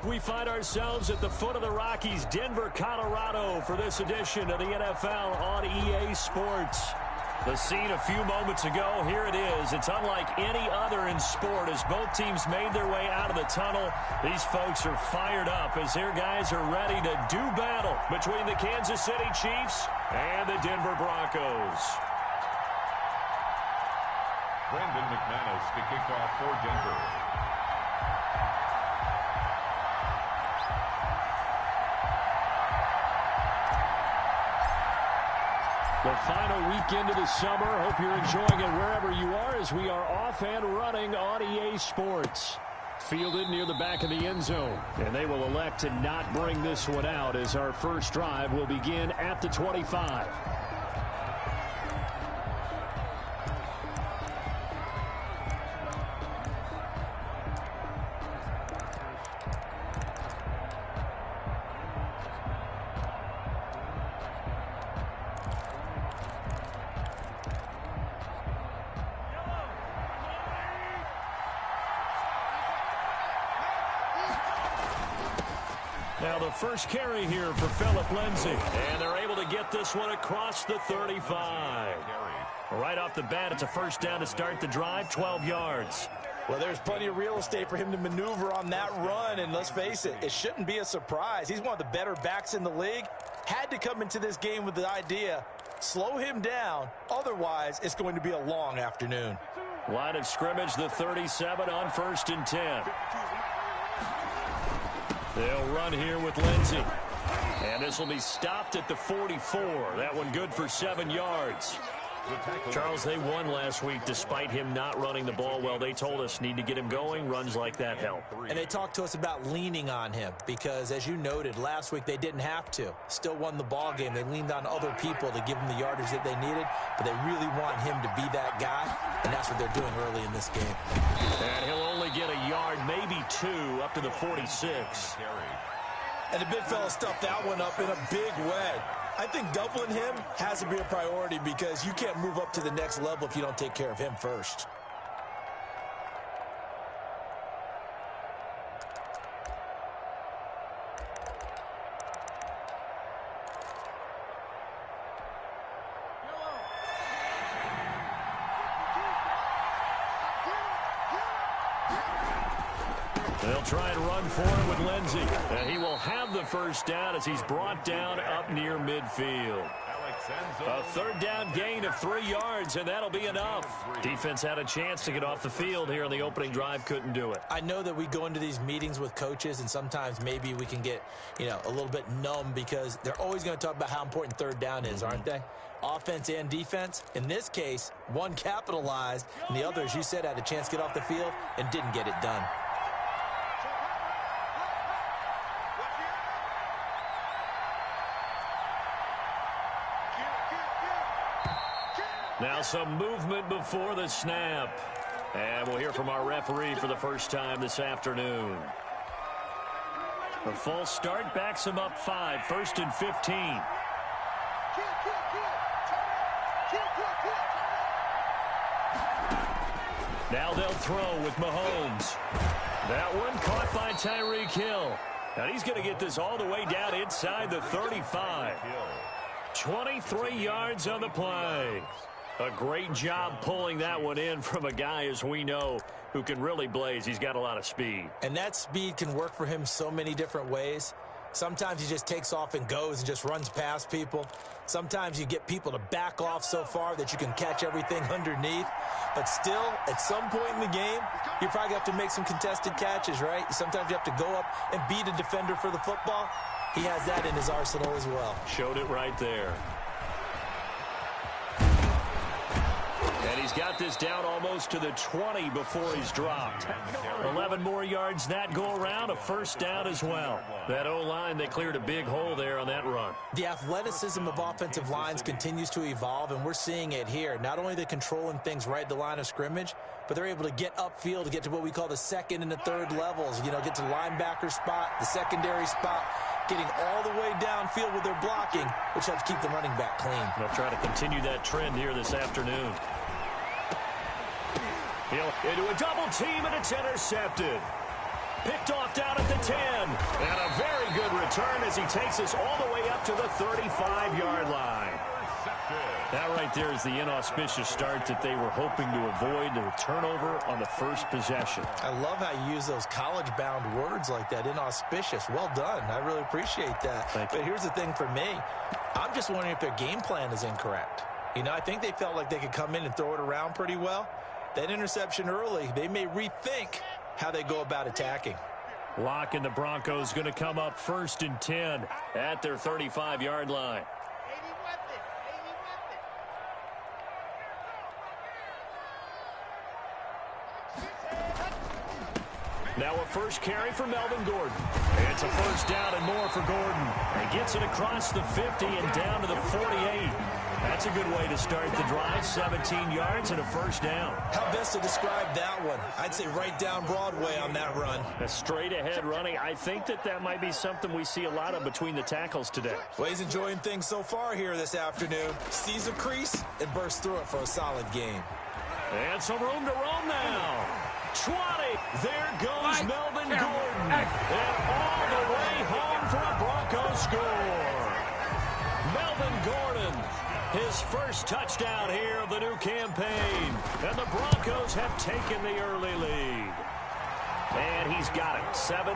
We find ourselves at the foot of the Rockies, Denver, Colorado, for this edition of the NFL on EA Sports. The scene a few moments ago, here it is. It's unlike any other in sport as both teams made their way out of the tunnel. These folks are fired up as their guys are ready to do battle between the Kansas City Chiefs and the Denver Broncos. Brandon McManus to kick off for Denver. The final weekend of the summer. Hope you're enjoying it wherever you are as we are off and running on EA Sports. Fielded near the back of the end zone. And they will elect to not bring this one out as our first drive will begin at the 25. Now the first carry here for Phillip Lindsay. And they're able to get this one across the 35. Right off the bat, it's a first down to start the drive, 12 yards. Well, there's plenty of real estate for him to maneuver on that run, and let's face it, it shouldn't be a surprise. He's one of the better backs in the league. Had to come into this game with the idea, slow him down, otherwise it's going to be a long afternoon. Line of scrimmage, the 37 on 1st and 10. They'll run here with Lindsay. And this will be stopped at the 44. That one good for 7 yards. Charles, they won last week despite him not running the ball well. They told us need to get him going. Runs like that help. And they talked to us about leaning on him because, as you noted, last week they didn't have to. Still won the ball game. They leaned on other people to give them the yardage that they needed, but they really want him to be that guy, and that's what they're doing early in this game. And he'll only get a yard, maybe 2, up to the 46. And the big fella stuffed that one up in a big way. I think doubling him has to be a priority because you can't move up to the next level if you don't take care of him first. They'll try and run for it with Lindsay. And he will have the first down as he's brought down up near midfield. A third down gain of 3 yards, and that'll be enough. Defense had a chance to get off the field here in the opening drive, couldn't do it. I know that we go into these meetings with coaches, and sometimes maybe we can get, a little bit numb because they're always going to talk about how important third down is, aren't they? Offense and defense. In this case, one capitalized, and the other, as you said, had a chance to get off the field and didn't get it done. Now some movement before the snap. And we'll hear from our referee for the first time this afternoon. A false start backs him up 5, 1st and 15. Now they'll throw with Mahomes. That one caught by Tyreek Hill. And he's going to get this all the way down inside the 35. 23 yards on the play. A great job pulling that one in from a guy, as we know, who can really blaze. He's got a lot of speed. And that speed can work for him so many different ways. Sometimes he just takes off and goes and just runs past people. Sometimes you get people to back off so far that you can catch everything underneath. But still, at some point in the game, you probably have to make some contested catches, right? Sometimes you have to go up and beat a defender for the football. He has that in his arsenal as well. Showed it right there. And he's got this down almost to the 20 before he's dropped. 11 more yards that go around, a first down as well. That O-line, they cleared a big hole there on that run. The athleticism of offensive lines continues to evolve, and we're seeing it here. Not only are they controlling things right at the line of scrimmage, but they're able to get upfield to get to what we call the second and the third levels. Get to the linebacker spot, the secondary spot, getting all the way downfield with their blocking, which helps keep the running back clean. They'll try to continue that trend here this afternoon. He'll into a double team, and it's intercepted. Picked off down at the 10. And a very good return as he takes us all the way up to the 35-yard line. That right there is the inauspicious start that they were hoping to avoid, the turnover on the first possession. I love how you use those college-bound words like that, inauspicious. Well done. I really appreciate that. But here's the thing for me. I'm just wondering if their game plan is incorrect. You know, I think they felt like they could come in and throw it around pretty well. That interception early, they may rethink how they go about attacking. Locke and the Broncos going to come up 1st and 10 at their 35-yard line. Now a first carry for Melvin Gordon. It's a first down and more for Gordon. He gets it across the 50 and down to the 48. That's a good way to start the drive. 17 yards and a first down. How best to describe that one? I'd say right down Broadway on that run. A straight ahead running. I think that might be something we see a lot of between the tackles today. Well, he's enjoying things so far here this afternoon. Sees a crease and bursts through it for a solid game. And some room to roam now. 20. There goes Melvin Gordon. And all the way home for a Broncos score. Melvin Gordon, his first touchdown here of the new campaign. And the Broncos have taken the early lead. And he's got it. 7-0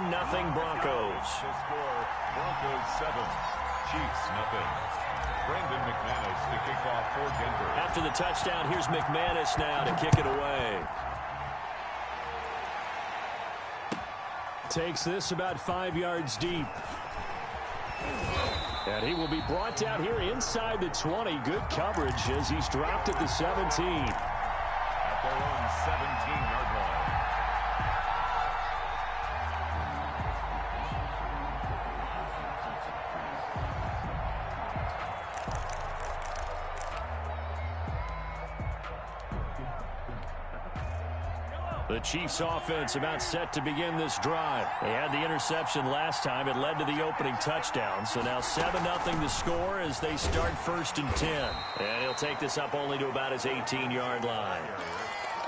Broncos. The score, Broncos 7, Chiefs 0. Brandon McManus to kick off for Denver. After the touchdown, here's McManus now to kick it away. Takes this about 5 yards deep. And he will be brought down here inside the 20. Good coverage as he's dropped at the 17. At their own 17-yard line. The Chiefs offense about set to begin this drive. They had the interception last time. It led to the opening touchdown. So now 7-0 to score as they start 1st and 10. And he'll take this up only to about his 18-yard line.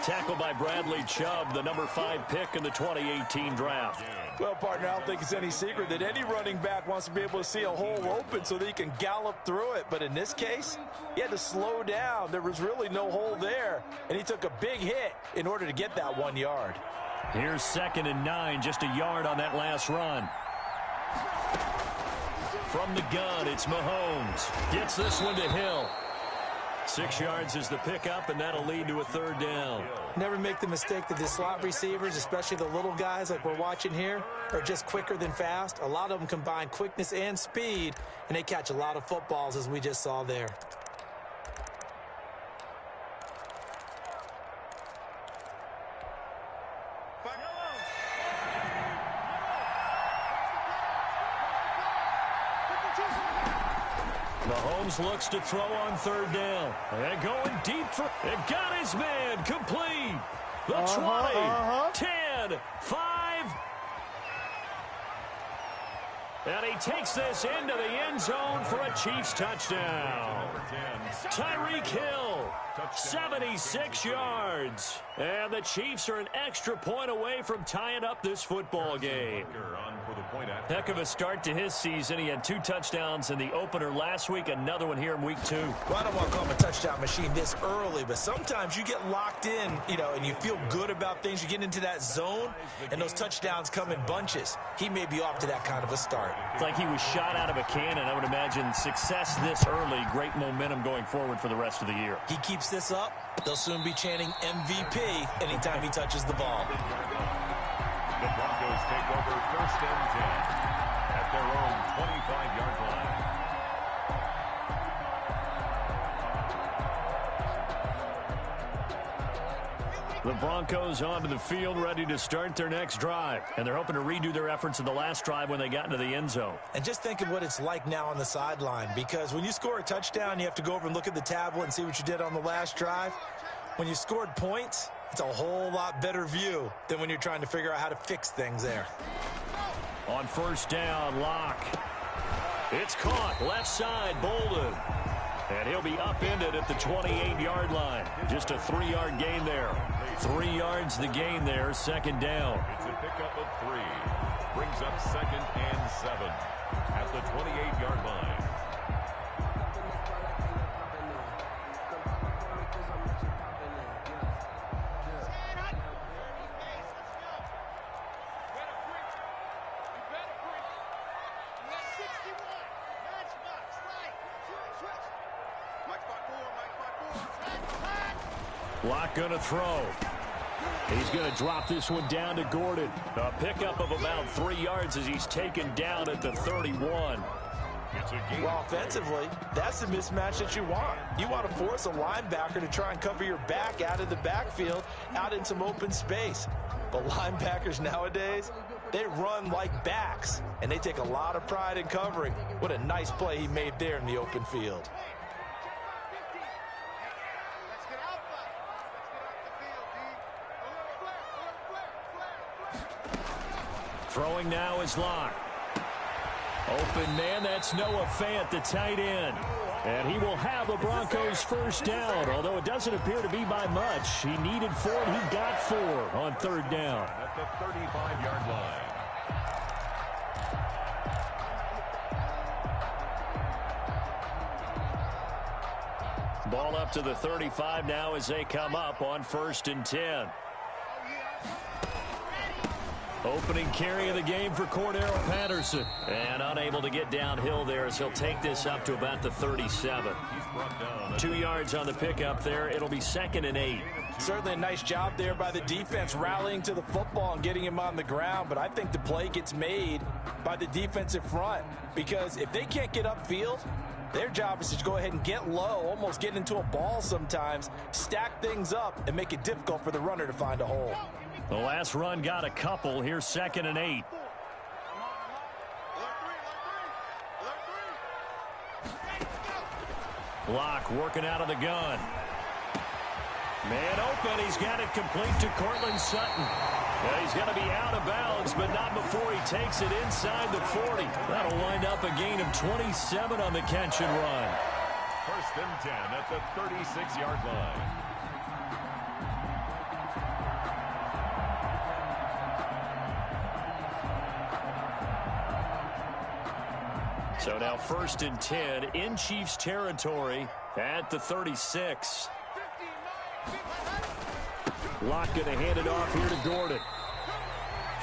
Tackled by Bradley Chubb, the number 5 pick in the 2018 draft. Well, partner, I don't think it's any secret that any running back wants to be able to see a hole open so that he can gallop through it. But in this case, he had to slow down. There was really no hole there, and he took a big hit in order to get that 1 yard. Here's 2nd and 9, just a yard on that last run. From the gun, it's Mahomes. Gets this one to Hill. 6 yards is the pickup, and that'll lead to a 3rd down. Never make the mistake that the slot receivers, especially the little guys like we're watching here, are just quicker than fast. A lot of them combine quickness and speed, and they catch a lot of footballs, as we just saw there. Mahomes looks to throw on 3rd down. And going deep for it. Got his man complete. The 20, 10, 5. And he takes this into the end zone for a Chiefs touchdown. Tyreek Hill, 76 yards. And the Chiefs are an extra point away from tying up this football game. Heck of a start to his season. He had 2 touchdowns in the opener last week, another one here in week 2. Well, I don't want to call him a touchdown machine this early, but sometimes you get locked in, you know, and you feel good about things. You get into that zone, and those touchdowns come in bunches. He may be off to that kind of a start. It's like he was shot out of a cannon. I would imagine success this early, great momentum going forward for the rest of the year. He keeps this up, they'll soon be chanting MVP anytime he touches the ball. The Broncos take over 1st and 10 at their own 25-yard line. The Broncos onto the field, ready to start their next drive. And they're hoping to redo their efforts in the last drive when they got into the end zone. And just think of what it's like now on the sideline, because when you score a touchdown, you have to go over and look at the tablet and see what you did on the last drive. When you scored points, it's a whole lot better view than when you're trying to figure out how to fix things there. On 1st down, Locke. It's caught, left side, Bolden. And he'll be upended at the 28-yard line. Just a 3-yard gain there. 3 yards the gain there, second down. It's a pickup of 3. Brings up 2nd and 7 at the 28-yard line. Lock going to throw. He's going to drop this one down to Gordon. A pickup of about 3 yards as he's taken down at the 31. Well, offensively, that's the mismatch that you want. You want to force a linebacker to try and cover your back out of the backfield, out in some open space. But linebackers nowadays, they run like backs, and they take a lot of pride in covering. What a nice play he made there in the open field. Throwing now is Locke. Open man, that's Noah Fant, the tight end. And he will have the Broncos first down, although it doesn't appear to be by much. He needed 4, and he got 4 on third down. At the 35-yard line. Ball up to the 35 now as they come up on 1st and 10. Opening carry of the game for Cordero Patterson. And unable to get downhill there as he'll take this up to about the 37. 2 yards on the pickup there. It'll be 2nd and 8. Certainly a nice job there by the defense rallying to the football and getting him on the ground. But I think the play gets made by the defensive front. Because if they can't get upfield, their job is to go ahead and get low, almost get into a ball sometimes, stack things up, and make it difficult for the runner to find a hole. The last run got a couple. Here's 2nd and 8. Locke working out of the gun. Man open. He's got it complete to Cortland Sutton. He's going to be out of bounds, but not before he takes it inside the 40. That'll wind up a gain of 27 on the catch and run. 1st and 10 at the 36-yard line. So now 1st and 10 in Chiefs territory at the 36. Locke going to hand it off here to Gordon.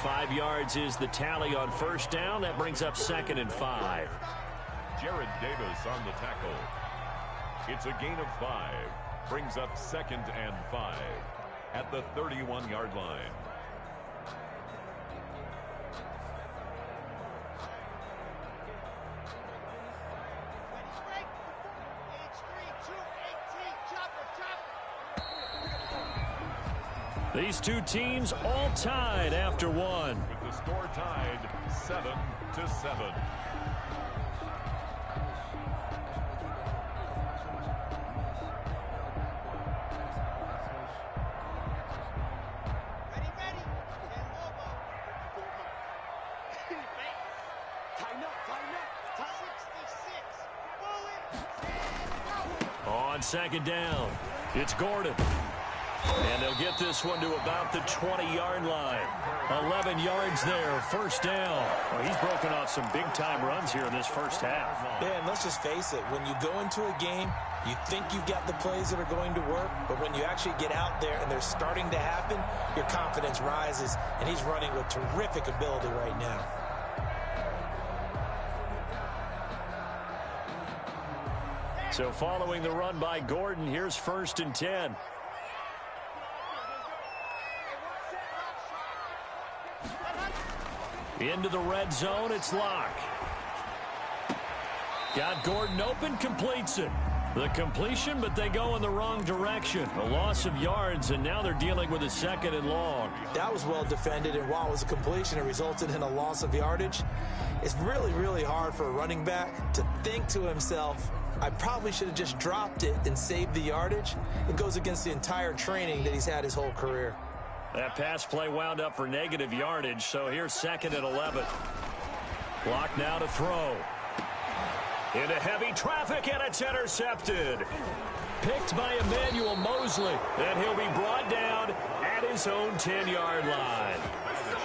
5 yards is the tally on 1st down. That brings up 2nd and 5. Jared Davis on the tackle. It's a gain of 5. Brings up 2nd and 5 at the 31-yard line. These two teams all tied after one. With the score tied 7-7. On 2nd down, it's Gordon. And they'll get this one to about the 20-yard line. 11 yards there, 1st down. Well, he's broken off some big-time runs here in this first half. Yeah, and let's just face it. When you go into a game, you think you've got the plays that are going to work, but when you actually get out there and they're starting to happen, your confidence rises, and he's running with terrific ability right now. So following the run by Gordon, here's 1st and 10. Into the red zone, it's Locke. Got Gordon open, completes it. The completion, but they go in the wrong direction. A loss of yards, and now they're dealing with a 2nd and long. That was well defended, and while it was a completion, it resulted in a loss of yardage. It's really, really hard for a running back to think to himself, I probably should have just dropped it and saved the yardage. It goes against the entire training that he's had his whole career. That pass play wound up for negative yardage, so here's 2nd and 11. Locke now to throw. Into heavy traffic, and it's intercepted. Picked by Emmanuel Mosley, and he'll be brought down at his own 10-yard line.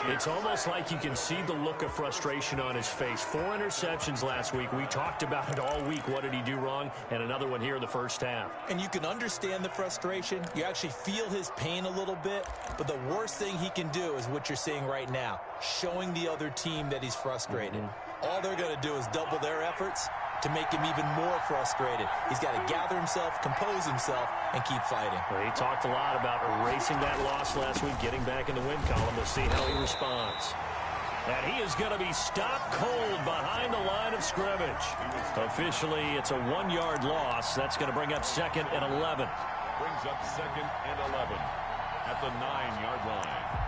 It's almost like you can see the look of frustration on his face. 4 interceptions last week. We talked about it all week. What did he do wrong? And another one here in the first half. And you can understand the frustration. You actually feel his pain a little bit. But the worst thing he can do is what you're seeing right now, showing the other team that he's frustrated. All they're going to do is double their efforts to make him even more frustrated. He's got to gather himself, compose himself, and keep fighting. Well, he talked a lot about erasing that loss last week, getting back in the win column. We'll see how he responds. And he is going to be stopped cold behind the line of scrimmage. Officially, it's a 1-yard loss. That's going to bring up 2nd and 11. Brings up 2nd and 11 at the 9-yard line.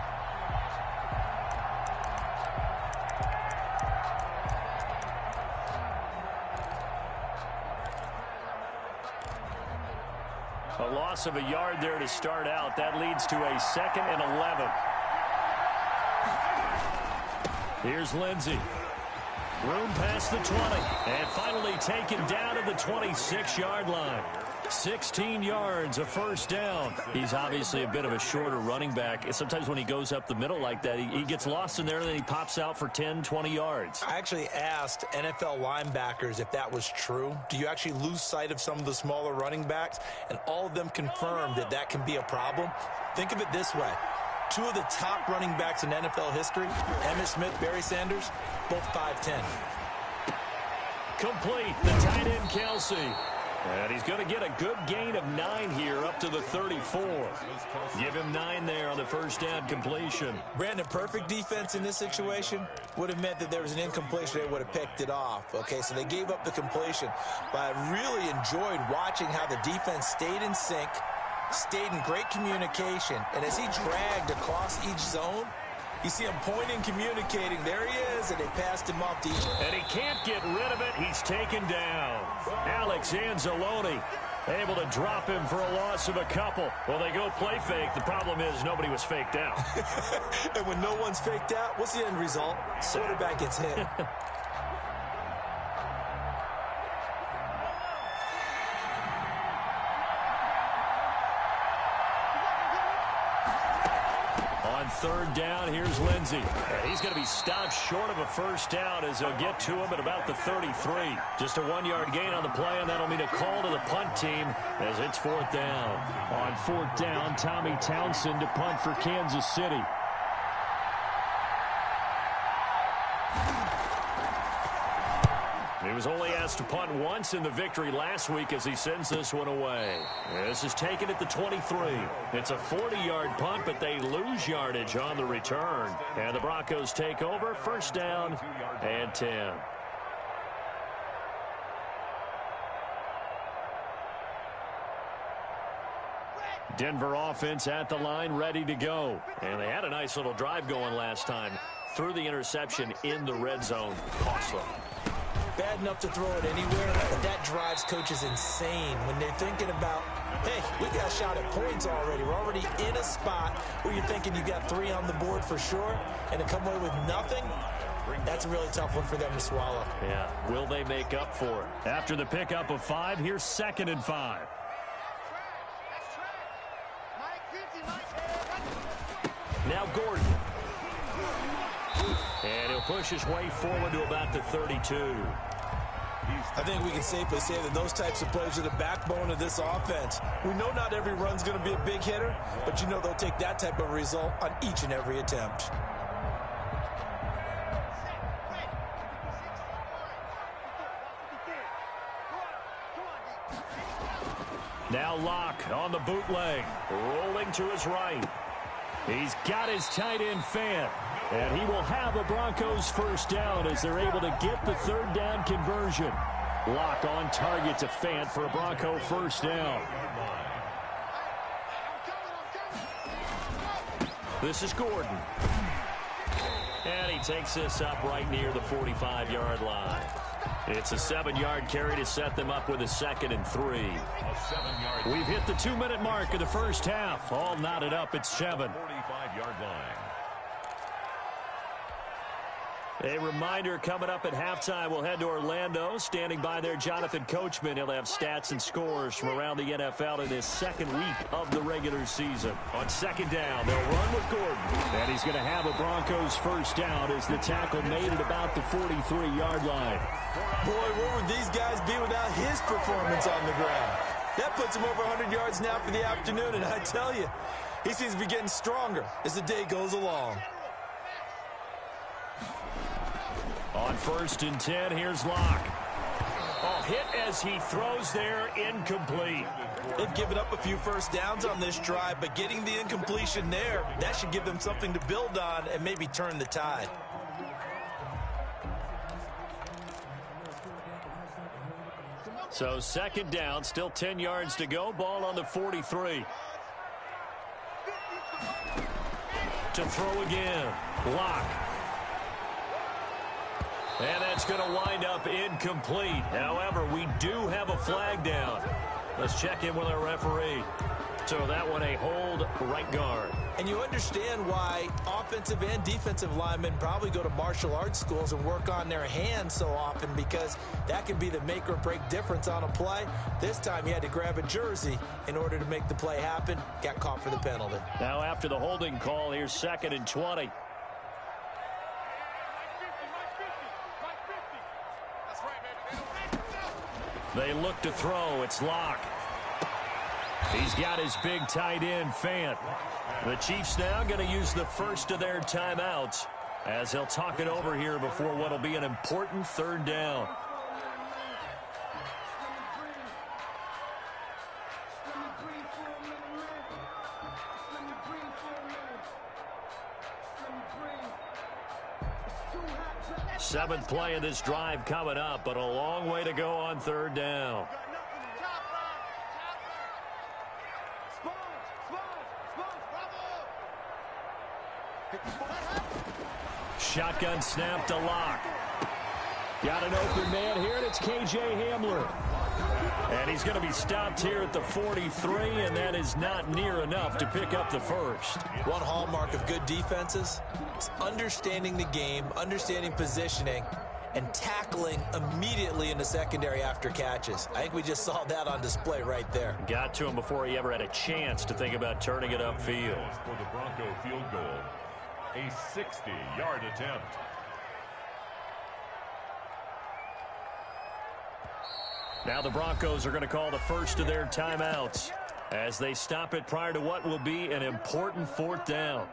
A loss of a yard there to start out. That leads to a 2nd and 11. Here's Lindsey. Room past the 20. And finally taken down at the 26-yard line. 16 yards, a first down. He's obviously a bit of a shorter running back. Sometimes when he goes up the middle like that, he gets lost in there, and then he pops out for 10, 20 yards. I actually asked NFL linebackers if that was true. Do you actually lose sight of some of the smaller running backs? And all of them confirmed that that can be a problem. Think of it this way. 2 of the top running backs in NFL history, Emmitt Smith, Barry Sanders, both 5'10". Complete, the tight end Kelsey. And he's going to get a good gain of 9 here up to the 34. Give him 9 there on the first down completion. Brandon, perfect defense in this situation would have meant that there was an incompletion. They would have picked it off. Okay, so they gave up the completion. But I really enjoyed watching how the defense stayed in sync, stayed in great communication. And as he dragged across each zone, you see him pointing, communicating. There he is, and they passed him off to each. And he can't get rid of it. He's taken down. Alex Anzalone able to drop him for a loss of a couple. Well, they go play fake. The problem is nobody was faked out. And when no one's faked out, what's the end result? Quarterback gets hit. Third down, here's Lindsey. And he's going to be stopped short of a first down as they'll get to him at about the 33. Just a 1-yard gain on the play, and that'll mean a call to the punt team as it's 4th down. On 4th down, Tommy Townsend to punt for Kansas City. He was only asked to punt once in the victory last week as he sends this one away. This is taken at the 23. It's a 40-yard punt, but they lose yardage on the return. And the Broncos take over, first down and 10. Denver offense at the line, ready to go. And they had a nice little drive going last time. Threw the interception in the red zone. Costly. Bad enough to throw it anywhere, but that drives coaches insane when they're thinking about, hey, we got shot at points already. We're already in a spot where you're thinking you got 3 on the board for sure, and to come away with nothing, that's a really tough one for them to swallow. Yeah, will they make up for it? After the pickup of 5, here's 2nd and 5. Now Gordon. And he'll push his way forward to about the 32. I think we can safely say that those types of plays are the backbone of this offense. We know not every run's going to be a big hitter, but you know they'll take that type of result on each and every attempt. Now Locke on the bootleg, rolling to his right. He's got his tight end Fant. And he will have a Broncos first down as they're able to get the 3rd down conversion. Lock on target to Fant for a Bronco first down. This is Gordon. And he takes this up right near the 45-yard line. It's a 7-yard carry to set them up with a 2nd and 3. We've hit the 2-minute mark of the first half. All knotted up at 7. 45-yard line. A reminder coming up at halftime, we'll head to Orlando. Standing by there, Jonathan Coachman. He'll have stats and scores from around the NFL in his second week of the regular season. On second down, they'll run with Gordon. And he's going to have a Broncos first down as the tackle made it about the 43-yard line. Boy, where would these guys be without his performance on the ground? That puts him over 100 yards now for the afternoon, and I tell you, he seems to be getting stronger as the day goes along. On 1st and 10, here's Locke. Oh, hit as he throws there, incomplete. They've given up a few first downs on this drive, but getting the incompletion there, that should give them something to build on and maybe turn the tide. So second down, still 10 yards to go, ball on the 43. To throw again, Locke. And that's going to wind up incomplete. However, we do have a flag down. Let's check in with our referee. So that one a hold right guard. And you understand why offensive and defensive linemen probably go to martial arts schools and work on their hands so often, because that can be the make or break difference on a play. This time he had to grab a jersey in order to make the play happen. Got caught for the penalty. Now after the holding call, here's 2nd and 20. They look to throw. It's Locke. He's got his big tight end, Fant. The Chiefs now going to use the first of their timeouts as they'll talk it over here before what will be an important third down. Seventh play of this drive coming up, but a long way to go on third down. Shotgun snap to Locke. Got an open man here, and it's K.J. Hamler. And he's going to be stopped here at the 43, and that is not near enough to pick up the first. One hallmark of good defenses is understanding the game, understanding positioning, and tackling immediately in the secondary after catches. I think we just saw that on display right there. Got to him before he ever had a chance to think about turning it upfield. For the Bronco field goal, a 60-yard attempt. Now the Broncos are going to call the first of their timeouts as they stop it prior to what will be an important fourth down.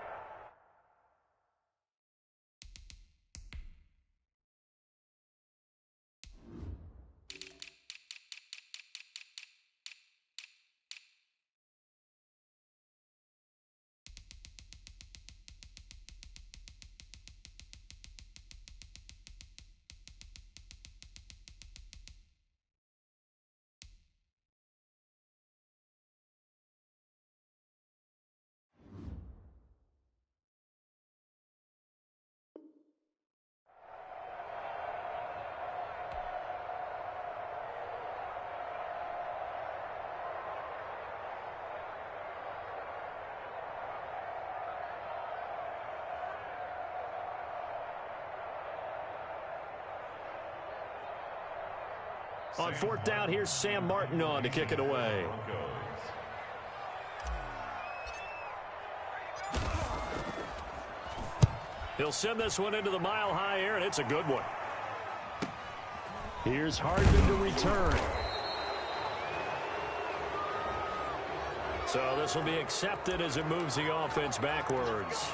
On fourth down, here's Sam Martin on to kick it away. He'll send this one into the mile-high air, and it's a good one. Here's Hardman to return. So this will be accepted as it moves the offense backwards.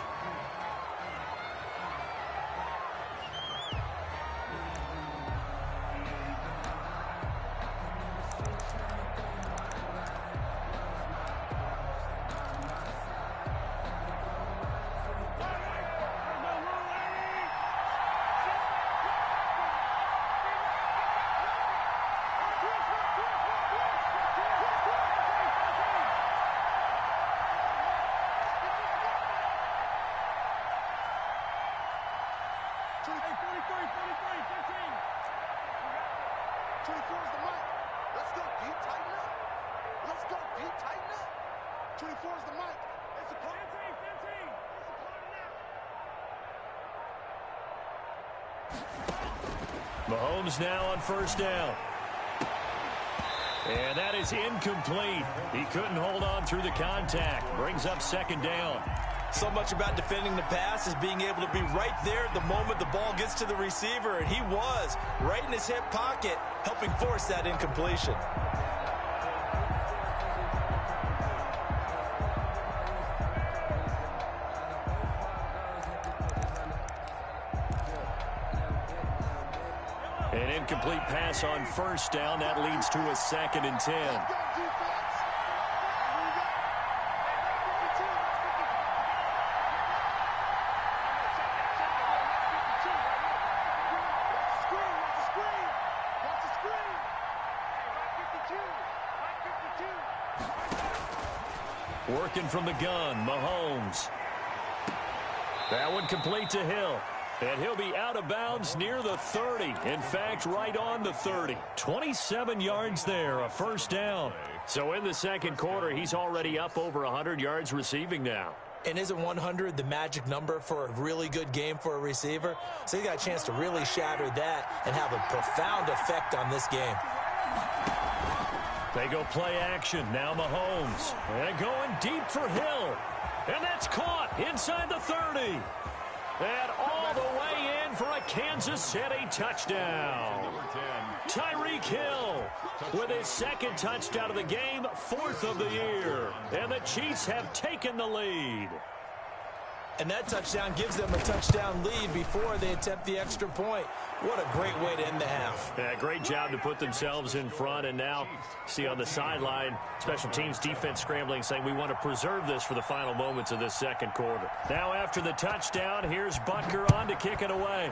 Mahomes now on first down. And that is incomplete. He couldn't hold on through the contact. Brings up second down. So much about defending the pass is being able to be right there at the moment the ball gets to the receiver, and he was right in his hip pocket, helping force that incompletion. An incomplete pass on first down. That leads to a 2nd and 10. Working from the gun, Mahomes. That one complete to Hill. And he'll be out of bounds near the 30. In fact, right on the 30. 27 yards there, a first down. So in the second quarter, he's already up over 100 yards receiving now. And isn't 100 the magic number for a really good game for a receiver? So he got a chance to really shatter that and have a profound effect on this game. They go play action. Now Mahomes. And going deep for Hill. And that's caught inside the 30. And all the way in for a Kansas City touchdown. Tyreek Hill with his 2nd touchdown of the game, 4th of the year. And the Chiefs have taken the lead. And that touchdown gives them a touchdown lead before they attempt the extra point. What a great way to end the half. Yeah, great job to put themselves in front. And now, see on the sideline, special teams defense scrambling, saying we want to preserve this for the final moments of this second quarter. Now after the touchdown, here's Butker on to kick it away.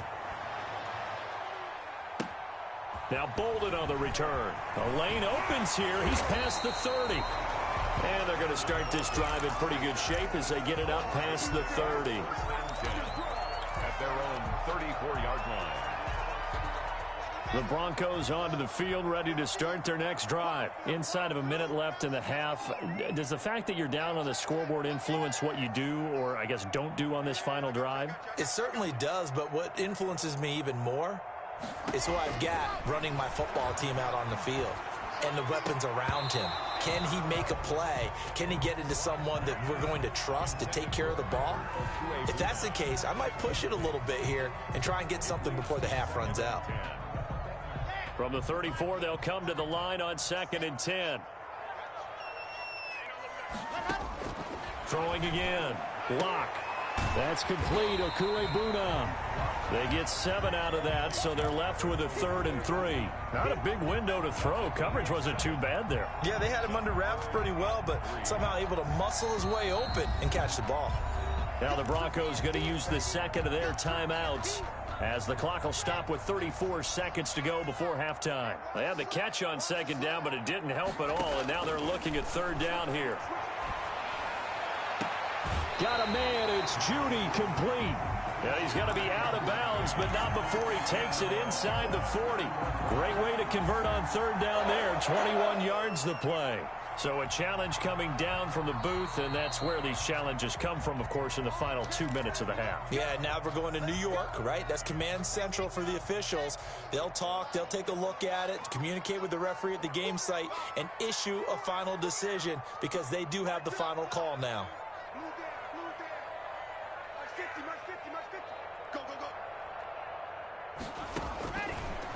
Now Bolden on the return. The lane opens here. He's past the 30. And they're going to start this drive in pretty good shape as they get it up past the 30. At their own 34-yard line. The Broncos onto the field, ready to start their next drive. Inside of a minute left in the half, does the fact that you're down on the scoreboard influence what you do, or I guess don't do on this final drive? It certainly does, but what influences me even more is who I've got running my football team out on the field and the weapons around him. Can he make a play? Can he get into someone that we're going to trust to take care of the ball? If that's the case, I might push it a little bit here and try and get something before the half runs out. From the 34, they'll come to the line on 2nd and 10. Throwing again. Lock. That's complete. Okuebuna. They get 7 out of that, so they're left with a 3rd and 3. Not a big window to throw. Coverage wasn't too bad there. Yeah, they had him under wraps pretty well, but somehow able to muscle his way open and catch the ball. Now the Broncos going to use the 2nd of their timeouts as the clock will stop with 34 seconds to go before halftime. They had the catch on 2nd down, but it didn't help at all, and now they're looking at 3rd down here. Got a man. It's Judy, complete. Yeah, he's going to be out of bounds, but not before he takes it inside the 40. Great way to convert on 3rd down there. 21 yards the play. So a challenge coming down from the booth, and that's where these challenges come from, of course, in the final 2 minutes of the half. Yeah, now we're going to New York, right? That's command central for the officials. They'll talk, they'll take a look at it, communicate with the referee at the game site, and issue a final decision because they do have the final call now.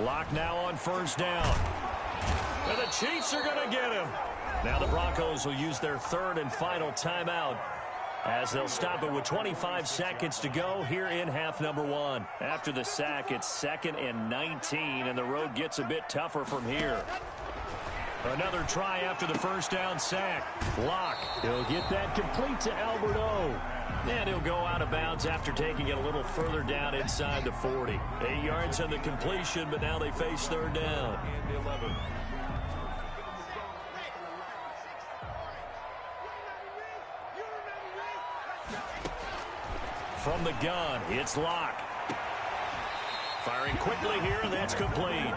Lock now on 1st down. And the Chiefs are going to get him. Now the Broncos will use their 3rd and final timeout as they'll stop it with 25 seconds to go here in half number 1. After the sack, it's 2nd and 19, and the road gets a bit tougher from here. Another try after the 1st down sack. Lock. He'll get that complete to Albert O. And he'll go out of bounds after taking it a little further down inside the 40. 8 yards on the completion, but now they face 3rd down. From the gun, it's Lock. Firing quickly here, and that's complete.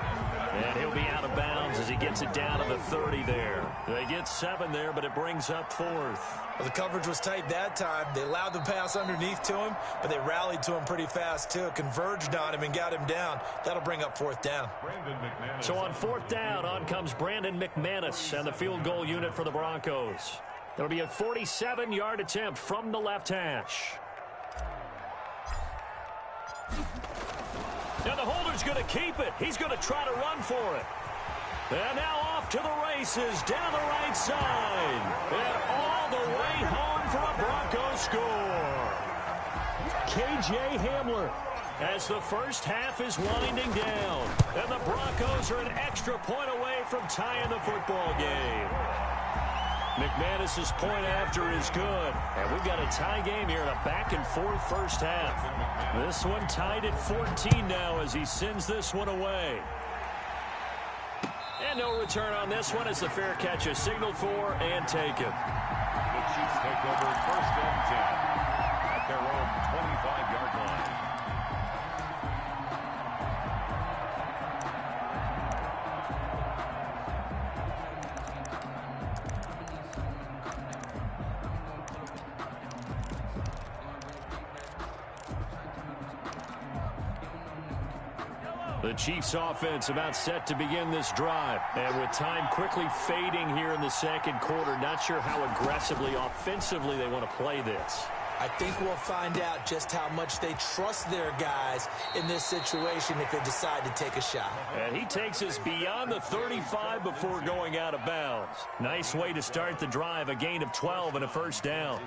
And he'll be out of bounds as he gets it down to the 30 there. They get 7 there, but it brings up 4th. Well, the coverage was tight that time. They allowed the pass underneath to him, but they rallied to him pretty fast, too. Converged on him and got him down. That'll bring up 4th down. So on 4th down, on comes Brandon McManus and the field goal unit for the Broncos. There'll be a 47-yard attempt from the left hash. Now the holder's going to keep it. He's going to try to run for it. And now off to the races down the right side. And all the way home for a Broncos score. KJ Hamler as the first half is winding down. And the Broncos are an extra point away from tying the football game. McManus's point after is good. And we've got a tie game here in a back-and-forth first half. This one tied at 14 now as he sends this one away. And no return on this one as the fair catch is signaled for and taken. The Chiefs take over 1st and 10 at their own 25-yard line. The Chiefs offense about set to begin this drive. And with time quickly fading here in the second quarter, not sure how aggressively, offensively they want to play this. I think we'll find out just how much they trust their guys in this situation if they decide to take a shot. And he takes us beyond the 35 before going out of bounds. Nice way to start the drive, a gain of 12 and a first down.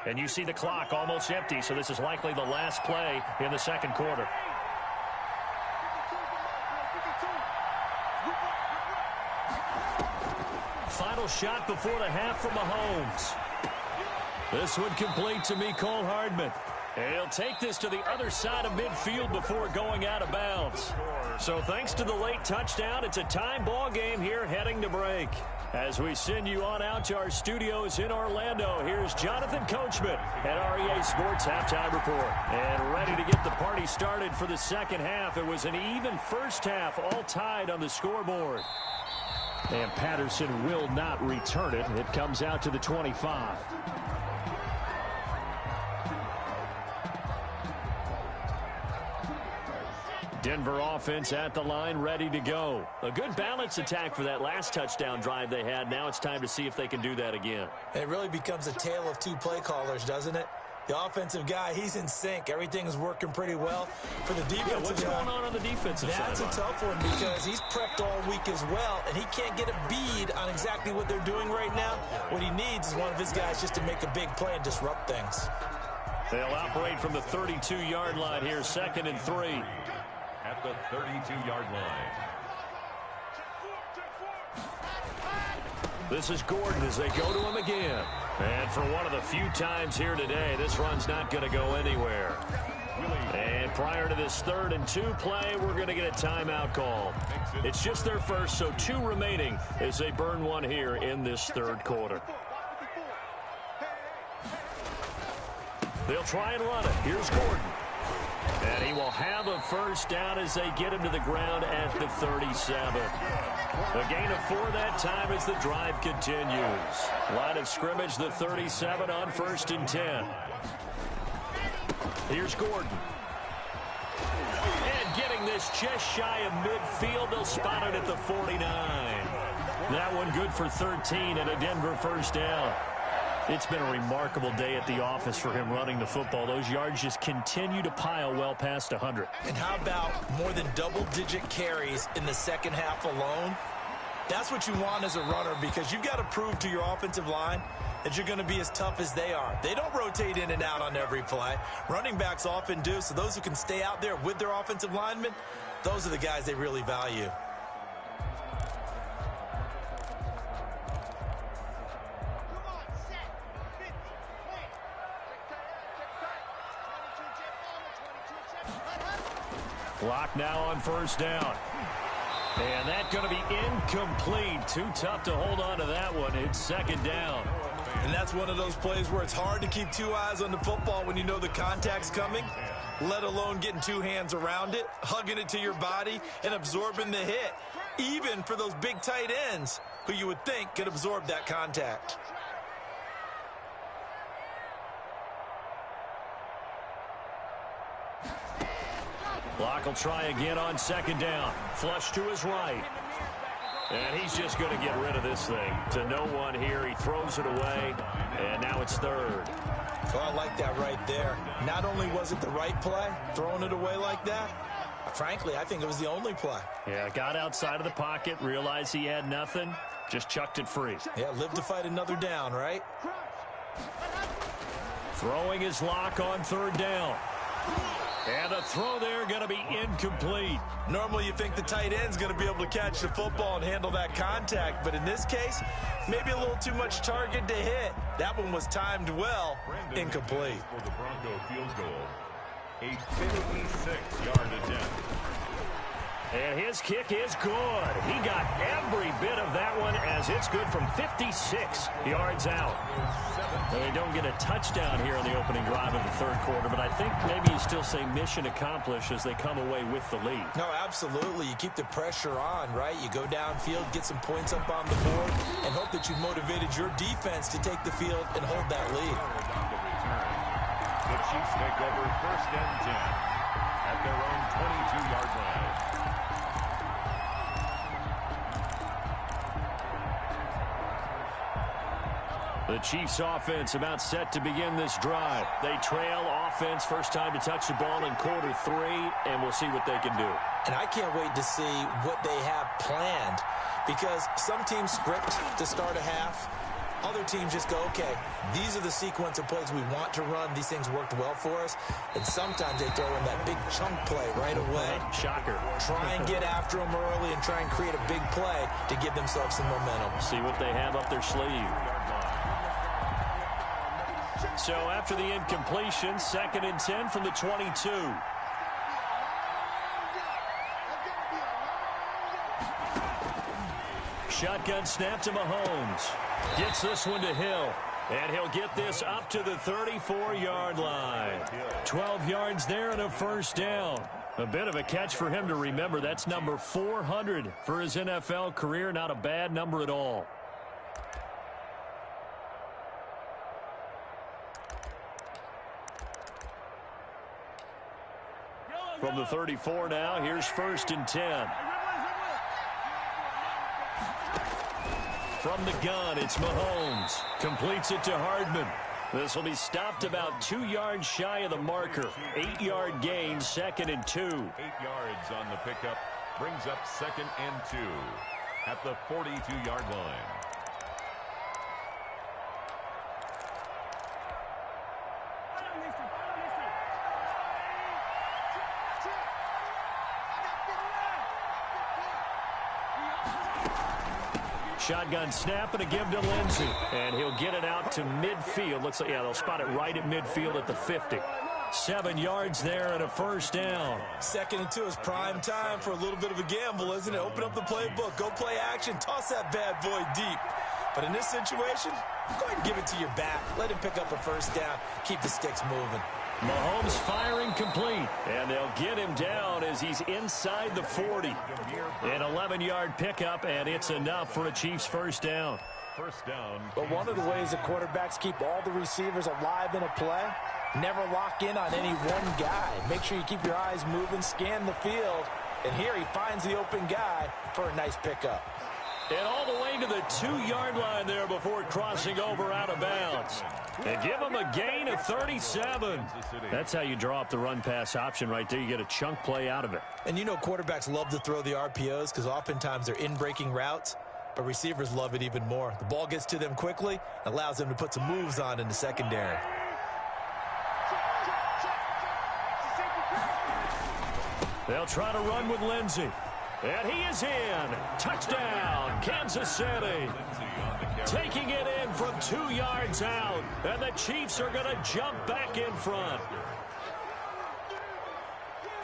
And you see the clock almost empty, so this is likely the last play in the second quarter. Final shot before the half from Mahomes. This one complete to Mecole Hardman. And he'll take this to the other side of midfield before going out of bounds. So thanks to the late touchdown, it's a time ball game here heading to break. As we send you on out to our studios in Orlando, here's Jonathan Coachman at REA Sports Halftime Report. And ready to get the party started for the second half. It was an even first half, all tied on the scoreboard. And Patterson will not return it. It comes out to the 25. Denver offense at the line, ready to go. A good balance attack for that last touchdown drive they had. Now it's time to see if they can do that again. It really becomes a tale of two play callers, doesn't it? The offensive guy, he's in sync. Everything is working pretty well. For the defensive what's going on the defensive side? That's a tough one because he's prepped all week as well, and he can't get a bead on exactly what they're doing right now. What he needs is one of his guys just to make a big play and disrupt things. They'll operate from the 32-yard line here, 2nd and 3. At the 32-yard line. This is Gordon as they go to him again. And for one of the few times here today, this run's not going to go anywhere. And prior to this 3rd and 2 play, we're going to get a timeout call. It's just their first, so 2 remaining as they burn one here in this 3rd quarter. They'll try and run it. Here's Gordon. And he will have a first down as they get him to the ground at the 37. A gain of 4 that time as the drive continues. Line of scrimmage, the 37 on 1st and 10. Here's Gordon. And getting this just shy of midfield, they'll spot it at the 49. That one good for 13 and a Denver first down. It's been a remarkable day at the office for him running the football. Those yards just continue to pile well past 100. And how about more than double-digit carries in the second half alone? That's what you want as a runner because you've got to prove to your offensive line that you're going to be as tough as they are. They don't rotate in and out on every play. Running backs often do, so those who can stay out there with their offensive linemen, those are the guys they really value. Clock now on first down. And that's going to be incomplete. Too tough to hold on to that one. It's second down. And that's one of those plays where it's hard to keep two eyes on the football when you know the contact's coming, let alone getting two hands around it, hugging it to your body, and absorbing the hit, even for those big tight ends who you would think could absorb that contact. Locke will try again on second down. Flush to his right. And he's just going to get rid of this thing. To no one here. He throws it away. And now it's third. So I like that right there. Not only was it the right play, throwing it away like that, frankly, I think it was the only play. Yeah, got outside of the pocket, realized he had nothing, just chucked it free. Yeah, live to fight another down, right? Throwing his Locke on third down. And the throw there going to be incomplete. Normally you think the tight end's going to be able to catch the football and handle that contact, but in this case, maybe a little too much target to hit. That one was timed well, incomplete. For the Bronco field goal, a 56-yard attempt. And his kick is good. He got every bit of that one as it's good from 56 yards out. They don't get a touchdown here in the opening drive of the third quarter, but I think maybe you still say mission accomplished as they come away with the lead. No, absolutely. You keep the pressure on, right? You go downfield, get some points up on the board, and hope that you've motivated your defense to take the field and hold that lead. The Chiefs take over first and 10 at their own 22-yard line. The Chiefs offense about set to begin this drive. They trail offense, first time to touch the ball in quarter three, and we'll see what they can do. And I can't wait to see what they have planned, because some teams script to start a half. Other teams just go, okay, these are the sequence of plays we want to run. These things worked well for us. And sometimes they throw in that big chunk play right away. Shocker. Try and get after them early and try and create a big play to give themselves some momentum. See what they have up their sleeve. So after the incompletion, second and 10 from the 22. Shotgun snap to Mahomes. Gets this one to Hill. And he'll get this up to the 34-yard line. 12 yards there and a first down. A bit of a catch for him to remember. That's number 400 for his NFL career. Not a bad number at all. From the 34 now, here's first and 10. From the gun, it's Mahomes. Completes it to Hardman. This will be stopped about 2 yards shy of the marker. 8-yard gain, second and 2. 8 yards on the pickup brings up second and 2 at the 42-yard line. Shotgun snap and a give to Lindsey. And he'll get it out to midfield. Looks like, yeah, they'll spot it right at midfield at the 50. 7 yards there and a first down. Second and 2 is prime time for a little bit of a gamble, isn't it? Open up the playbook, go play action, toss that bad boy deep. But in this situation, go ahead and give it to your back. Let him pick up a first down. Keep the sticks moving. Mahomes firing complete. And they'll get him down as he's inside the 40. An 11-yard pickup, and it's enough for a Chiefs first down. First down. But one of the ways that quarterbacks keep all the receivers alive in a play, never lock in on any one guy. Make sure you keep your eyes moving, scan the field. And here he finds the open guy for a nice pickup. And all the way to the 2-yard line there before crossing over out of bounds. And give him a gain of 37. That's how you draw up the run-pass option right there. You get a chunk play out of it. And you know quarterbacks love to throw the RPOs because oftentimes they're in-breaking routes, but receivers love it even more. The ball gets to them quickly, allows them to put some moves on in the secondary. They'll try to run with Lindsey. And he is in. Touchdown, Kansas City. Taking it in from 2 yards out. And the Chiefs are going to jump back in front.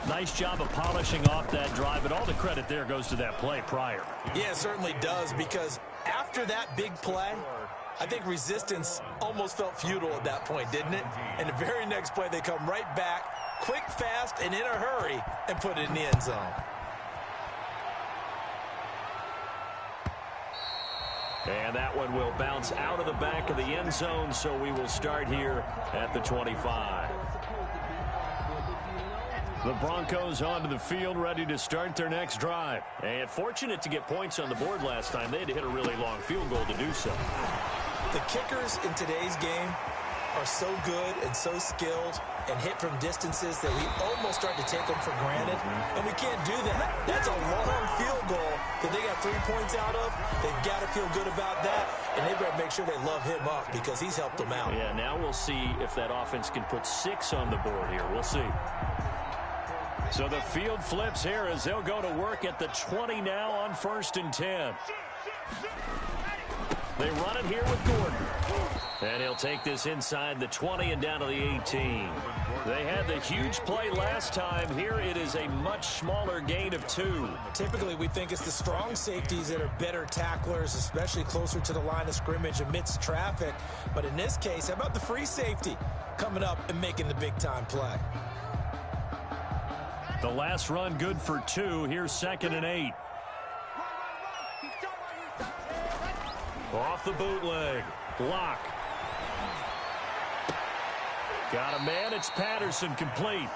Nice job of polishing off that drive, but all the credit there goes to that play prior. Yeah, it certainly does, because after that big play, I think resistance almost felt futile at that point, didn't it? And the very next play, they come right back, quick, fast, and in a hurry, and put it in the end zone. And that one will bounce out of the back of the end zone, so we will start here at the 25. The Broncos onto the field, ready to start their next drive. And fortunate to get points on the board last time. They had to hit a really long field goal to do so. The kickers in today's game are so good and so skilled and hit from distances that we almost start to take them for granted. And we can't do that. That's a long field goal that they got 3 points out of. They've got to feel good about that, and they better make sure they love him up because he's helped them out. Yeah, now we'll see if that offense can put 6 on the board here. We'll see. So the field flips here as they'll go to work at the 20 now on 1st and 10. They run it here with Gordon. And he'll take this inside the 20 and down to the 18. They had the huge play last time. Here it is a much smaller gain of 2. Typically, we think it's the strong safeties that are better tacklers, especially closer to the line of scrimmage amidst traffic. But in this case, how about the free safety coming up and making the big-time play? The last run good for 2. Here's 2nd and 8. Off the bootleg. Block. Got a man. It's Patterson complete.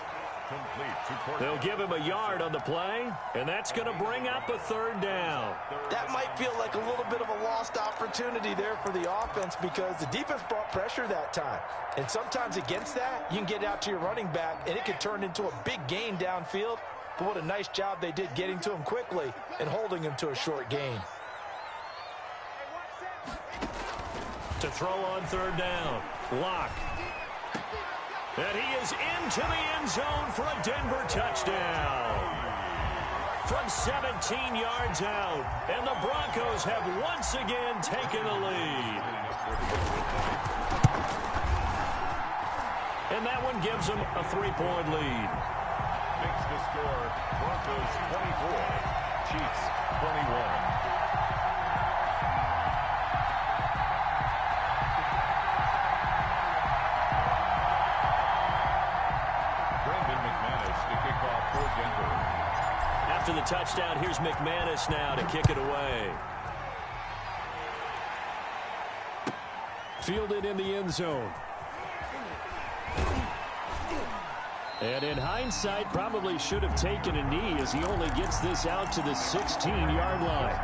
They'll give him a yard on the play, and that's going to bring up a 3rd down. That might feel like a little bit of a lost opportunity there for the offense because the defense brought pressure that time. And sometimes against that, you can get out to your running back, and it could turn into a big gain downfield. But what a nice job they did getting to him quickly and holding him to a short gain. To throw on 3rd down. Lock. And he is into the end zone for a Denver touchdown. From 17 yards out. And the Broncos have once again taken the lead. And that one gives them a 3-point lead. Makes the score Broncos 24, Chiefs 21. After the touchdown, here's McManus now to kick it away. Fielded in the end zone. And in hindsight, probably should have taken a knee as he only gets this out to the 16-yard line.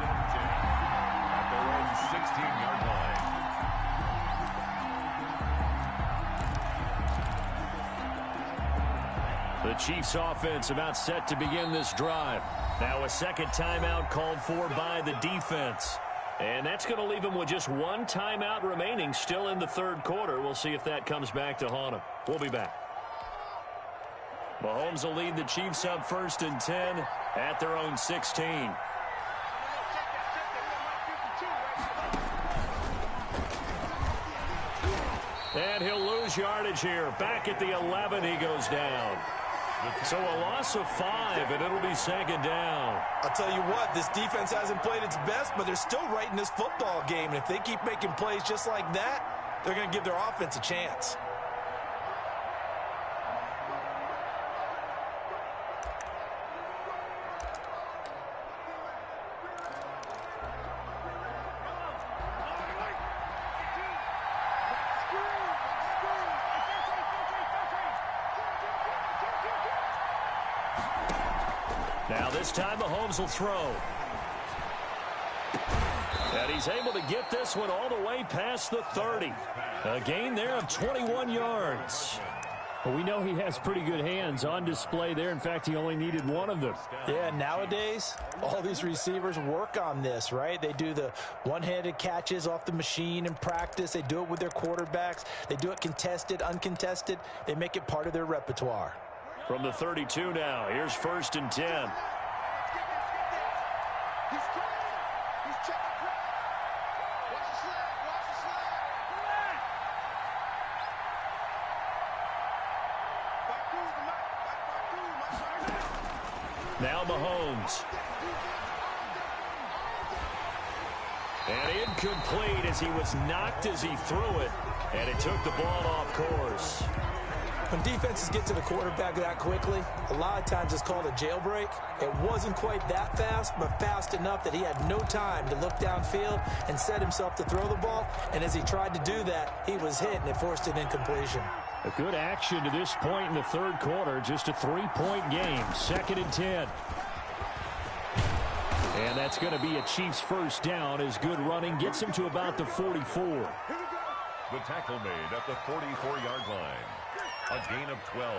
At their own 16-yard line. The Chiefs offense about set to begin this drive. Now a second timeout called for by the defense. And that's going to leave them with just 1 timeout remaining still in the 3rd quarter. We'll see if that comes back to haunt them. We'll be back. Mahomes will lead the Chiefs up 1st and 10 at their own 16. And he'll lose yardage here. Back at the 11, he goes down. So a loss of 5, and it'll be 2nd down. I'll tell you what, this defense hasn't played its best, but they're still right in this football game. And if they keep making plays just like that, they're going to give their offense a chance. Now this time Mahomes will throw. And he's able to get this one all the way past the 30. A gain there of 21 yards. Well, we know he has pretty good hands on display there. In fact, he only needed 1 of them. Yeah, nowadays, all these receivers work on this, right? They do the one-handed catches off the machine in practice. They do it with their quarterbacks. They do it contested, uncontested. They make it part of their repertoire. From the 32 now, here's 1st and 10. Now Mahomes. And incomplete as he was knocked as he threw it. And it took the ball off course. When defenses get to the quarterback that quickly, a lot of times it's called a jailbreak. It wasn't quite that fast, but fast enough that he had no time to look downfield and set himself to throw the ball. And as he tried to do that, he was hit, and it forced an incompletion. A good action to this point in the third quarter. Just a 3-point game. 2nd and 10. And that's going to be a Chiefs first down as good running gets him to about the 44. The tackle made at the 44-yard line. A gain of 12.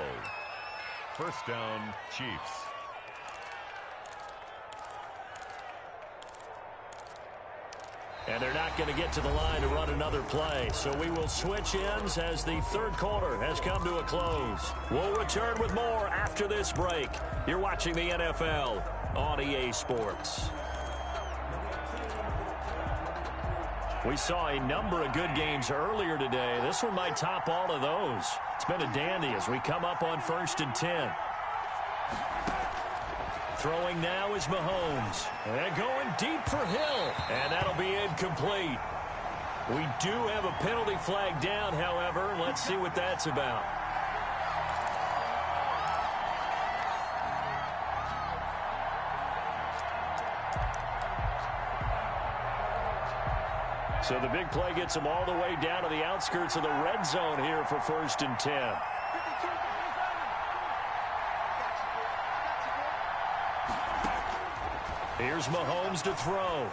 First down, Chiefs. And they're not going to get to the line to run another play. So we will switch ends as the third quarter has come to a close. We'll return with more after this break. You're watching the NFL on EA Sports. We saw a number of good games earlier today. This one might top all of those. It's been a dandy as we come up on 1st and 10. Throwing now is Mahomes. And going deep for Hill. And that'll be incomplete. We do have a penalty flag down, however. Let's see what that's about. So the big play gets them all the way down to the outskirts of the red zone here for 1st and 10. Here's Mahomes to throw.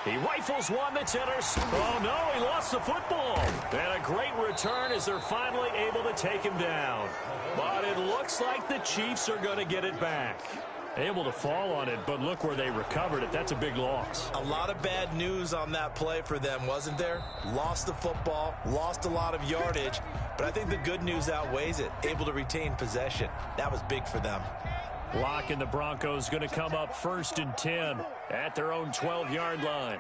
He rifles one that's intercepted. Oh, no, he lost the football. And a great return as they're finally able to take him down. But it looks like the Chiefs are going to get it back. Able to fall on it, but look where they recovered it. That's a big loss. A lot of bad news on that play for them, wasn't there? Lost the football, lost a lot of yardage, but I think the good news outweighs it. Able to retain possession. That was big for them. Lock and the Broncos going to come up 1st and 10 at their own 12-yard line.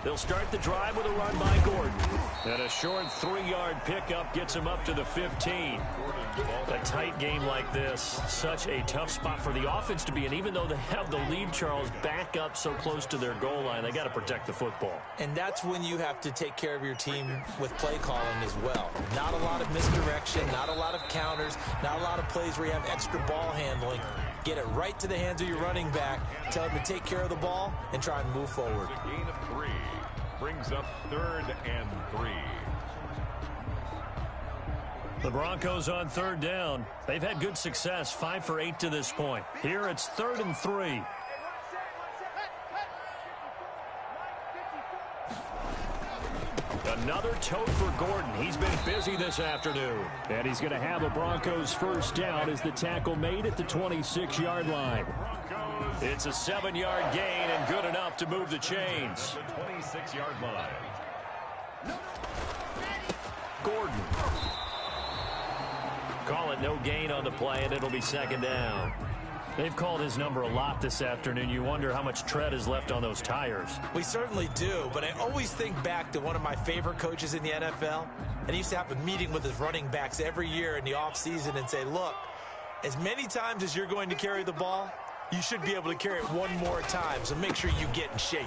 They'll start the drive with a run by Gordon. And a short 3-yard pickup gets him up to the 15. A tight game like this, such a tough spot for the offense to be in. Even though they have the lead, Charles, back up so close to their goal line, they got to protect the football. And that's when you have to take care of your team with play calling as well. Not a lot of misdirection, not a lot of counters, not a lot of plays where you have extra ball handling. Get it right to the hands of your running back. Tell him to take care of the ball and try and move forward. The gain of 3 brings up 3rd and 3. The Broncos on 3rd down. They've had good success, 5 for 8 to this point. Here it's 3rd and 3. Another tote for Gordon. He's been busy this afternoon. And he's going to have a Broncos first down as the tackle made at the 26-yard line. It's a 7-yard gain and good enough to move the chains. The 26-yard line. Gordon. Call it no gain on the play, and it'll be 2nd down. They've called his number a lot this afternoon. You wonder how much tread is left on those tires. We certainly do, but I always think back to one of my favorite coaches in the NFL. And he used to have a meeting with his running backs every year in the offseason and say, look, as many times as you're going to carry the ball, you should be able to carry it one more time, so make sure you get in shape.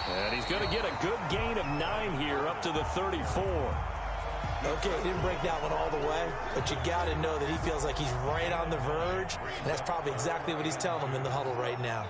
And he's going to get a good gain of 9 here up to the 34. Okay, he didn't break that one all the way, but you got to know that he feels like he's right on the verge, and that's probably exactly what he's telling them in the huddle right now.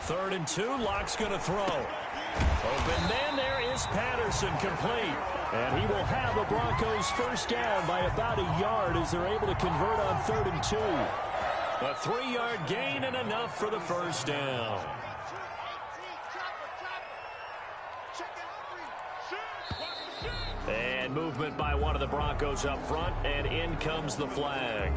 Third and 2, Locke's going to throw. Open man, there is Patterson, complete. And he will have the Broncos first down by about a yard as they're able to convert on 3rd and 2. A 3-yard gain and enough for the first down. And movement by one of the Broncos up front, and in comes the flag.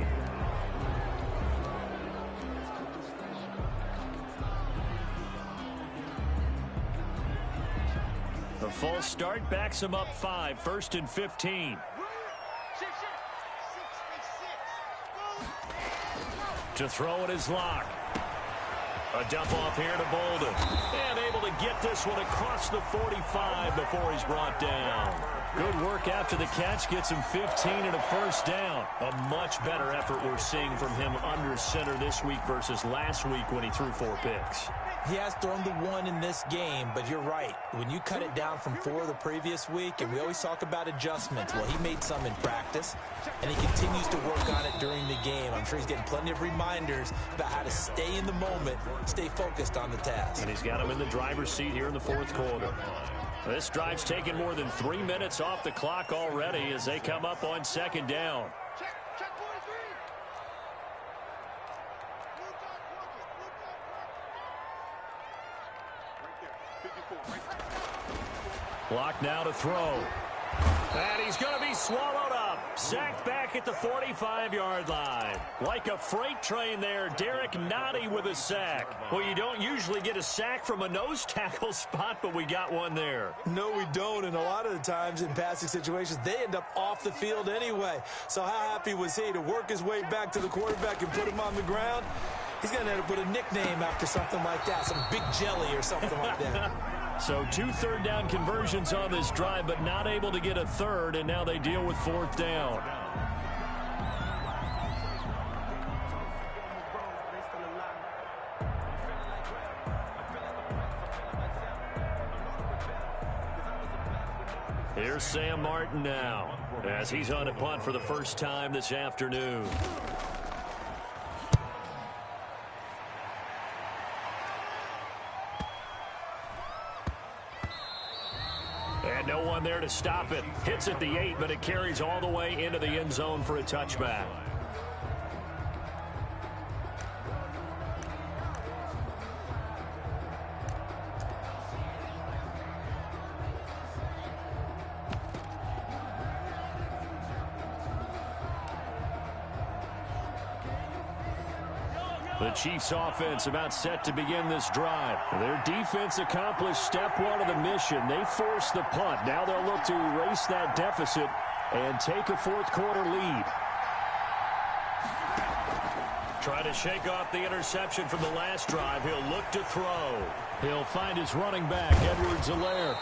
The false start backs him up 5, 1st and 15. To throw it is Locke. A dump off here to Bolden. And able to get this one across the 45 before he's brought down. Good work after the catch. Gets him 15 and a first down. A much better effort we're seeing from him under center this week versus last week when he threw 4 picks. He has thrown the 1 in this game, but you're right. When you cut it down from 4 the previous week, and we always talk about adjustments, well, he made some in practice, and he continues to work on it during the game. I'm sure he's getting plenty of reminders about how to stay in the moment, stay focused on the task. And he's got him in the driver's seat here in the 4th quarter. This drive's taken more than 3 minutes off the clock already as they come up on 2nd down. Block now to throw. And he's going to be swallowed up. Sacked back at the 45-yard line. Like a freight train there, Derek Nottie with a sack. Well, you don't usually get a sack from a nose tackle spot, but we got one there. No, we don't, and a lot of the times in passing situations, they end up off the field anyway. So how happy was he to work his way back to the quarterback and put him on the ground? He's going to end up with a nickname after something like that, some Big Jelly or something like that. So 2 third-down conversions on this drive, but not able to get a third, and now they deal with 4th down. Here's Sam Martin now, as he's on a punt for the first time this afternoon. And no one there to stop it. Hits at the 8, but it carries all the way into the end zone for a touchback. The Chiefs offense about set to begin this drive. Their defense accomplished step 1 of the mission. They forced the punt. Now they'll look to erase that deficit and take a 4th quarter lead. Try to shake off the interception from the last drive. He'll look to throw. He'll find his running back, Edwards-Helaire.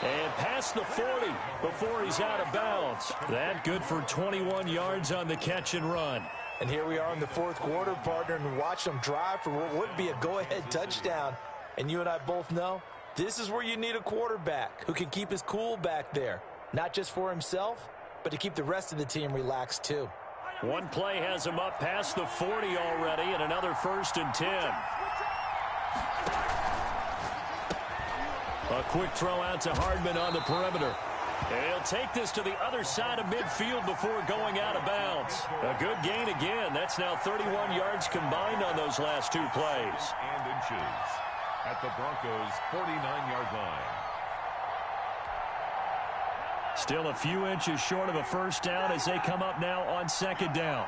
And past the 40 before he's out of bounds. That good for 21 yards on the catch and run. And here we are in the 4th quarter, partner, and watch them drive for what would be a go-ahead touchdown. And you and I both know this is where you need a quarterback who can keep his cool back there. Not just for himself, but to keep the rest of the team relaxed too. One play has him up past the 40 already, and another 1st and 10. A quick throw out to Hardman on the perimeter. And he'll take this to the other side of midfield before going out of bounds. A good gain again. That's now 31 yards combined on those last 2 plays. And inches at the Broncos' 49-yard line. Still a few inches short of a first down as they come up now on 2nd down.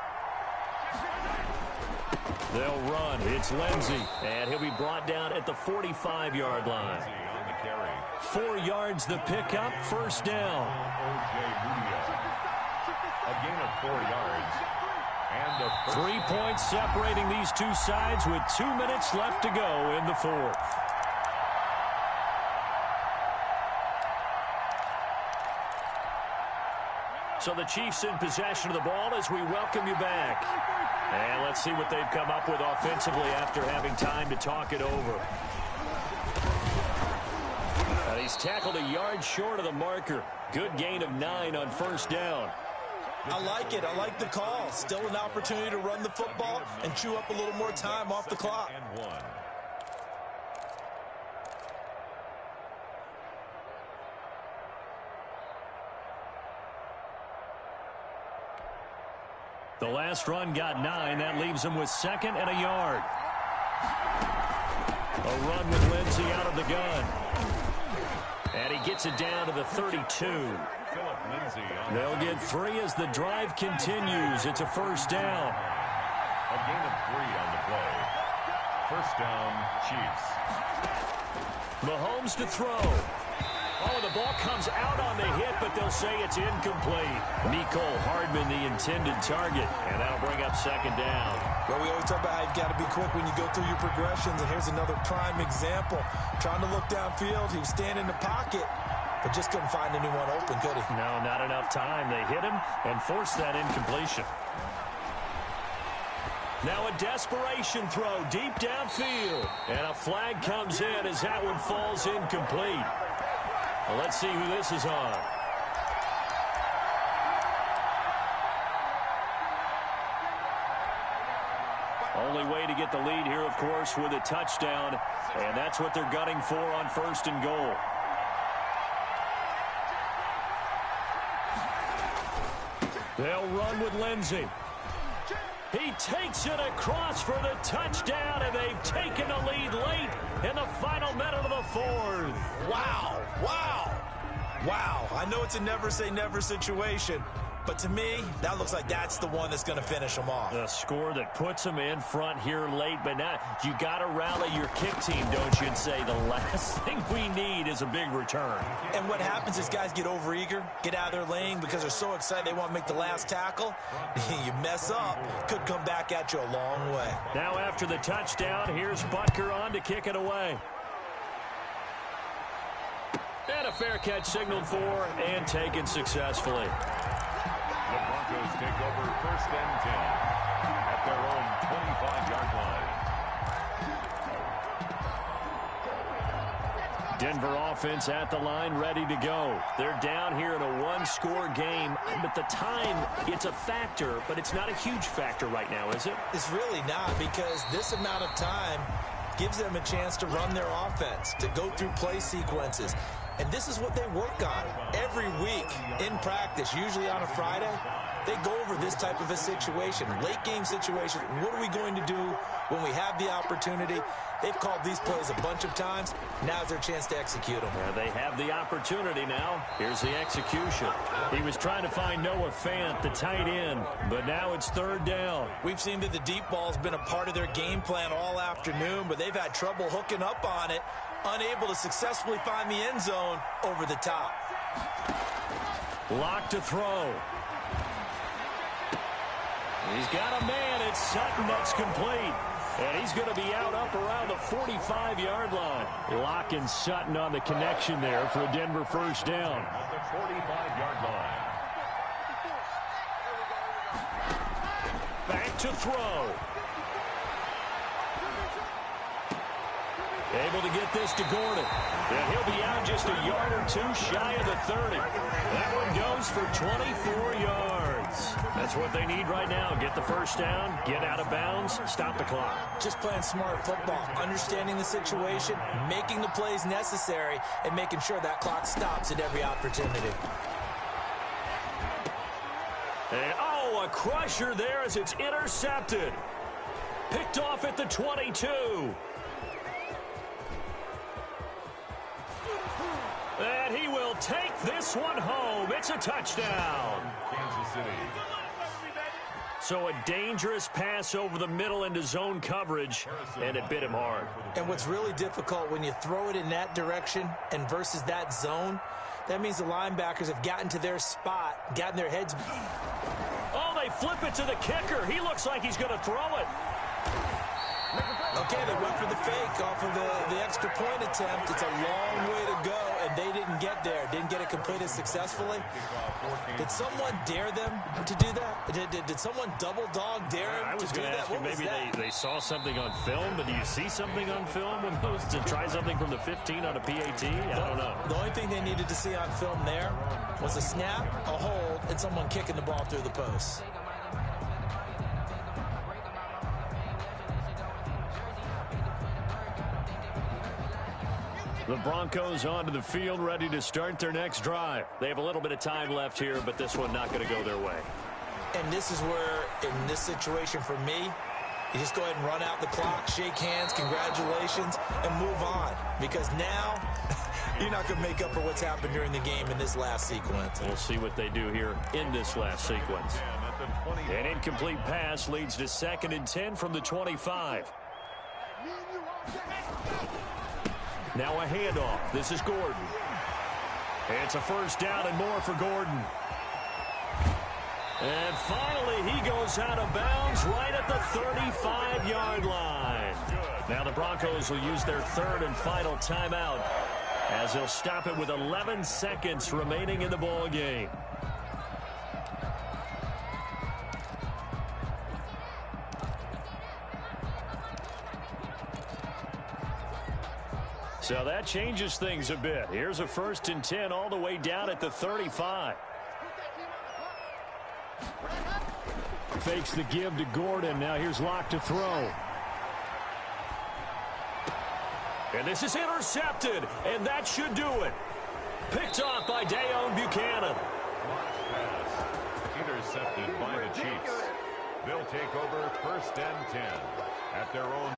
They'll run. It's Lindsey, and he'll be brought down at the 45-yard line. 4 yards the pickup, 1st down. A gain of 4 yards. And a 3 points separating these two sides with 2 minutes left to go in the 4th. So the Chiefs in possession of the ball as we welcome you back. And let's see what they've come up with offensively after having time to talk it over. And he's tackled a yard short of the marker. Good gain of 9 on 1st down. I like it. I like the call. Still an opportunity to run the football and chew up a little more time off the clock. And 1. The last run got 9. That leaves him with 2nd and a yard. A run with Lindsey out of the gun. And he gets it down to the 32. They'll get 3 as the drive continues. It's a 1st down. A gain of 3 on the play. 1st down, Chiefs. Mahomes to throw. Oh, the ball comes out on the hit, but they'll say it's incomplete. Mecole Hardman, the intended target, and that'll bring up second down. Well, we always talk about how you've got to be quick when you go through your progressions, and here's another prime example. Trying to look downfield, he was standing in the pocket, but just couldn't find anyone open, could he? No, not enough time. They hit him and forced that incompletion. Now a desperation throw deep downfield. And a flag comes in as that one falls incomplete. Well, let's see who this is on. Only way to get the lead here, of course, with a touchdown. And that's what they're gunning for on 1st and goal. They'll run with Lindsey. He takes it across for the touchdown, and they've taken the lead late in the final minute of the 4th. Wow, wow, wow. I know it's a never-say-never situation, but to me, that looks like that's the one that's going to finish them off. The score that puts them in front here late, but now you got to rally your kick team, don't you, and say the last thing we need is a big return. And what happens is guys get overeager, get out of their lane because they're so excited they want to make the last tackle. You mess up, could come back at you a long way. Now after the touchdown, here's Butker on to kick it away. And a fair catch signaled for and taken successfully. The Broncos take over 1st and 10 at their own 25-yard line. Denver offense at the line, ready to go. They're down here in a one-score game, but the time, it's a factor, but it's not a huge factor right now, is it? It's really not, because this amount of time gives them a chance to run their offense, to go through play sequences. And this is what they work on every week in practice, usually on a Friday. They go over this type of a situation, late game situation. What are we going to do when we have the opportunity? They've called these plays a bunch of times. Now's their chance to execute them. Yeah, they have the opportunity now. Here's the execution. He was trying to find Noah Fant, the tight end, but now it's 3rd down. We've seen that the deep ball's been a part of their game plan all afternoon, but they've had trouble hooking up on it, unable to successfully find the end zone over the top. Lock to throw. He's got a man. It's Sutton that's complete. And he's going to be out up around the 45-yard line. Lock and Sutton on the connection there for a Denver 1st down. At the 45-yard line. Back to throw. Able to get this to Gordon. And he'll be out just a yard or two shy of the 30. That one goes for 24 yards. That's what they need right now. Get the 1st down, get out of bounds, stop the clock. Just playing smart football, understanding the situation, making the plays necessary, and making sure that clock stops at every opportunity. And, oh, a crusher there as it's intercepted. Picked off at the 22. And he will take this one home. It's a touchdown. Kansas City. So a dangerous pass over the middle into zone coverage, and it bit him hard. And what's really difficult when you throw it in that direction and versus that zone, that means the linebackers have gotten to their spot, gotten their heads. Oh, they flip it to the kicker. He looks like he's going to throw it. Okay, they went for the fake off of the extra point attempt. It's a long way to go, and they didn't get there. Didn't get it completed successfully. Did someone dare them to do that? Did someone double dog dare them to do that? I was going to ask you, maybe they saw something on film, but do you see something on film when those to try something from the 15 on a PAT? I don't know. The only thing they needed to see on film there was a snap, a hold, and someone kicking the ball through the post. The Broncos onto the field, ready to start their next drive. They have a little bit of time left here, but this one not going to go their way. And this is where, in this situation for me, you just go ahead and run out the clock, shake hands, congratulations, and move on. Because now, you're not going to make up for what's happened during the game in this last sequence. We'll see what they do here in this last sequence. An incomplete pass leads to 2nd and 10 from the 25. Now a handoff. This is Gordon. It's a first down and more for Gordon. And finally, he goes out of bounds right at the 35-yard line. Now the Broncos will use their third and final timeout as they'll stop it with 11 seconds remaining in the ball game. So that changes things a bit. Here's a 1st and 10 all the way down at the 35. Fakes the give to Gordon. Now here's Locke to throw. And this is intercepted, and that should do it. Picked off by Dayon Buchanan. Intercepted by the Chiefs. They'll take over 1st and 10 at their own